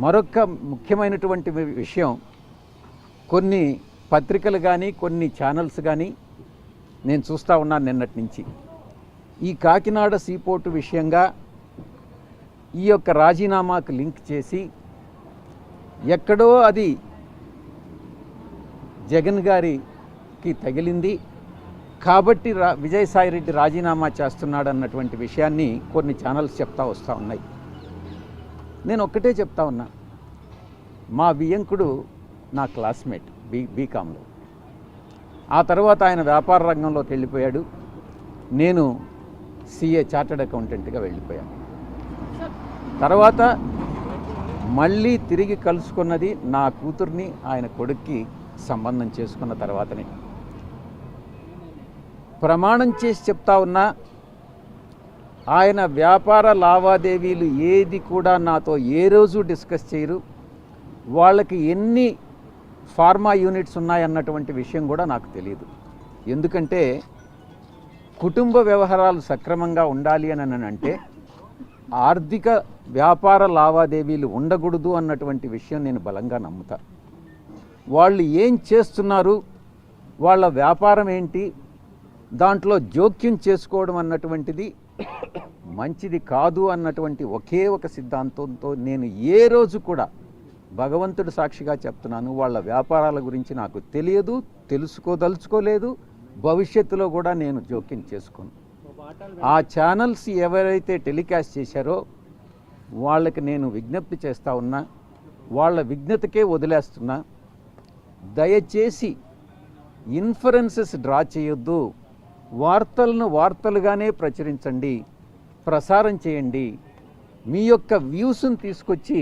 మరొక ముఖ్యమైనటువంటి విషయం, కొన్ని పత్రికలు కానీ కొన్ని ఛానల్స్ కానీ నేను చూస్తూ ఉన్నాను నిన్నటి నుంచి, ఈ కాకినాడ సీపోర్టు విషయంగా ఈ యొక్క రాజీనామాకు లింక్ చేసి ఎక్కడో అది జగన్ గారికి తగిలింది కాబట్టి విజయసాయిరెడ్డి రాజీనామా చేస్తున్నాడు అన్నటువంటి విషయాన్ని కొన్ని ఛానల్స్ చెప్తా వస్తూ ఉన్నాయి. నేను ఒక్కటే చెప్తా ఉన్నా, మా వియంకుడు నా క్లాస్మేట్ బీకామ్లో, ఆ తర్వాత ఆయన వ్యాపార రంగంలోకి వెళ్ళిపోయాడు, నేను సిఏ చార్టర్డ్ అకౌంటెంట్గా వెళ్ళిపోయాను. తర్వాత మళ్ళీ తిరిగి కలుసుకున్నది నా కూతుర్ని ఆయన కొడుక్కి సంబంధం చేసుకున్న తర్వాతనే. ప్రమాణం చేసి చెప్తా ఉన్నా, ఆయన వ్యాపార లావాదేవీలు ఏది కూడా నాతో ఏ రోజు డిస్కస్ చేయరు, వాళ్ళకి ఎన్ని ఫార్మా యూనిట్స్ ఉన్నాయన్నటువంటి విషయం కూడా నాకు తెలియదు. ఎందుకంటే కుటుంబ వ్యవహారాలు సక్రమంగా ఉండాలి అని అంటే ఆర్థిక వ్యాపార లావాదేవీలు ఉండకూడదు అన్నటువంటి విషయం నేను బలంగా నమ్ముతా. వాళ్ళు ఏం చేస్తున్నారు, వాళ్ళ వ్యాపారం ఏంటి, దాంట్లో జోక్యం చేసుకోవడం అన్నటువంటిది మంచిది కాదు అన్నటువంటి ఒకే ఒక సిద్ధాంతంతో నేను ఏ రోజు కూడా భగవంతుడి సాక్షిగా చెప్తున్నాను, వాళ్ళ వ్యాపారాల గురించి నాకు తెలియదు, తెలుసుకోదలుచుకోలేదు, భవిష్యత్తులో కూడా నేను జోక్యం చేసుకోను. ఆ ఛానల్స్ ఎవరైతే టెలికాస్ట్ చేశారో వాళ్ళకి నేను విజ్ఞప్తి చేస్తూ ఉన్నా, వాళ్ళ విజ్ఞతకే వదిలేస్తున్నా, దయచేసి ఇన్ఫరెన్సెస్ డ్రా చేయొద్దు, వార్తలను వార్తలుగానే ప్రచురించండి, ప్రసారం చేయండి, మీ యొక్క వ్యూస్ని తీసుకొచ్చి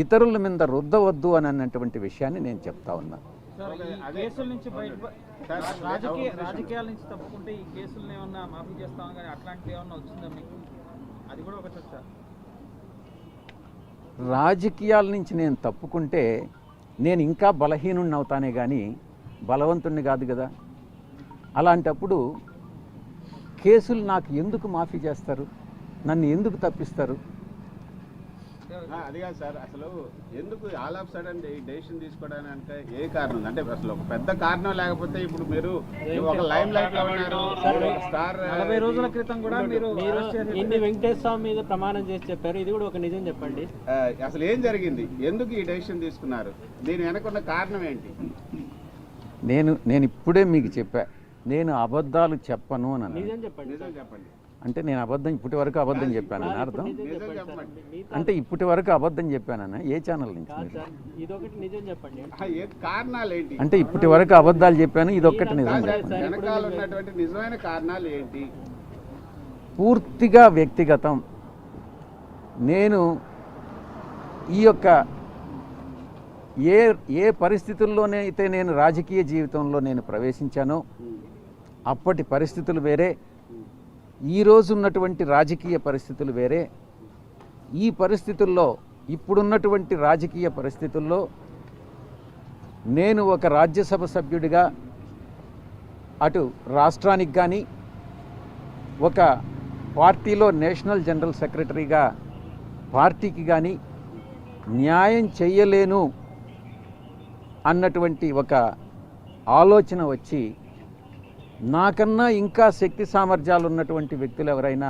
ఇతరుల మీద రుద్దవద్దు అని అన్నటువంటి విషయాన్ని నేను చెప్తా ఉన్నా. రాజకీయాల నుంచి తప్పుకుంటే ఈ కేసులను ఏమన్నా మాఫీ చేస్తాం కానీ అట్లాంటివి ఏమన్నా వచ్చిందా మీకు? అది కూడా ఒక చర్చ. రాజకీయాల నుంచి నేను తప్పుకుంటే నేను ఇంకా బలహీనుణ్ణి అవుతానే కానీ బలవంతుణ్ణి కాదు కదా. అలాంటప్పుడు కేసులు నాకు ఎందుకు మాఫీ చేస్తారు, నన్ను ఎందుకు తప్పిస్తారు? అది కాదు సార్, అసలు ఎందుకు ఆల్ ఆఫ్ సడన్ డెసిషన్ తీసుకోవడానికి ఏ కారణం? అంటే అసలు ఒక పెద్ద కారణం లేకపోతే ఇప్పుడు మీరు ఒక లైమ్ లైట్ లో ఉన్నారు. స్టార్ 40 రోజుల క్రితం కూడా మీరు వెంకటేశ్వర స్వామి మీద ప్రమాణం చేసి చెప్పారు, ఇది కూడా ఒక నిజం చెప్పండి. అసలు ఏం జరిగింది, ఎందుకు ఈ డెసిషన్ తీసుకున్నారు, దీని వెనకున్న కారణం ఏంటి? నేను ఇప్పుడే మీకు చెప్పా, నేను అబద్ధాలు చెప్పను అని. నిజం చెప్పండి. అంటే నేను ఇప్పటి వరకు అబద్ధం చెప్పానని అర్థం? అంటే ఇప్పటి వరకు అబద్ధం చెప్పానన్నా? ఏ ఛానల్ నుంచి? ఇదొకటి నిజం చెప్పండి. కారణాలు ఏంటి? అంటే ఇప్పటి వరకు అబద్ధాలు చెప్పాను, ఇదొక్కటి నిజం చెప్పండి. వెనకాల ఉన్నటువంటి నిజమైన కారణాలు ఏంటి? పూర్తిగా వ్యక్తిగతం. నేను ఈ యొక్క ఏ పరిస్థితుల్లోనే అయితే నేను రాజకీయ జీవితంలో నేను ప్రవేశించానో అప్పటి పరిస్థితులు వేరే, ఈరోజు ఉన్నటువంటి రాజకీయ పరిస్థితులు వేరే. ఈ పరిస్థితుల్లో, ఇప్పుడున్నటువంటి రాజకీయ పరిస్థితుల్లో నేను ఒక రాజ్యసభ సభ్యుడిగా అటు రాష్ట్రానికి కానీ, ఒక పార్టీలో నేషనల్ జనరల్ సెక్రటరీగా పార్టీకి కానీ న్యాయం చెయ్యలేను అన్నటువంటి ఒక ఆలోచన వచ్చి నాకన్నా ఇంకా శక్తి సామర్థ్యాలు ఉన్నటువంటి వ్యక్తులు ఎవరైనా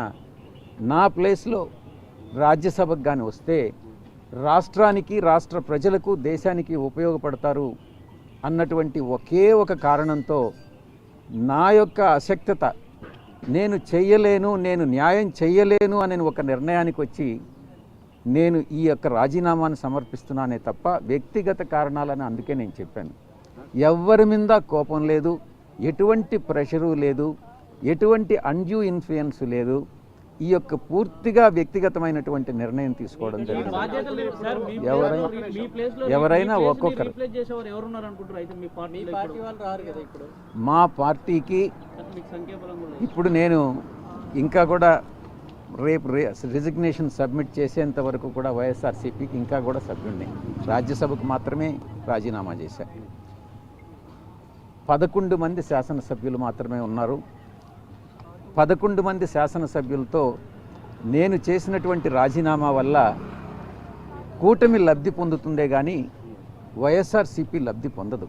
నా ప్లేస్లో రాజ్యసభకు కానీ వస్తే రాష్ట్రానికి, రాష్ట్ర ప్రజలకు, దేశానికి ఉపయోగపడతారు అన్నటువంటి ఒకే ఒక కారణంతో నా యొక్క అశక్తత, నేను చెయ్యలేను, నేను న్యాయం చెయ్యలేను అనే ఒక నిర్ణయానికి వచ్చి నేను ఈ యొక్క రాజీనామాను సమర్పిస్తున్నానే తప్ప వ్యక్తిగత కారణాలని అందుకే నేను చెప్పాను. ఎవరి మీద కోపం లేదు, ఎటువంటి ప్రెషరు లేదు, ఎటువంటి అన్డ్యూ ఇన్ఫ్లుయెన్స్ లేదు. ఈ యొక్క పూర్తిగా వ్యక్తిగతమైనటువంటి నిర్ణయం తీసుకోవడం జరిగింది. ఎవరైనా ఒక్కొక్కరు మా పార్టీకి ఇప్పుడు నేను ఇంకా కూడా రేపు రిజిగ్నేషన్ సబ్మిట్ చేసేంత వరకు కూడా వైఎస్ఆర్సీపీకి ఇంకా కూడా సభ్యుడిని, రాజ్యసభకు మాత్రమే రాజీనామా చేశాను. 11 మంది శాసనసభ్యులు మాత్రమే ఉన్నారు. 11 మంది శాసనసభ్యులతో నేను చేసినటువంటి రాజీనామా వల్ల కూటమి లబ్ధి పొందుతుందే కానీ వైఎస్ఆర్సీపీ లబ్ధి పొందదు.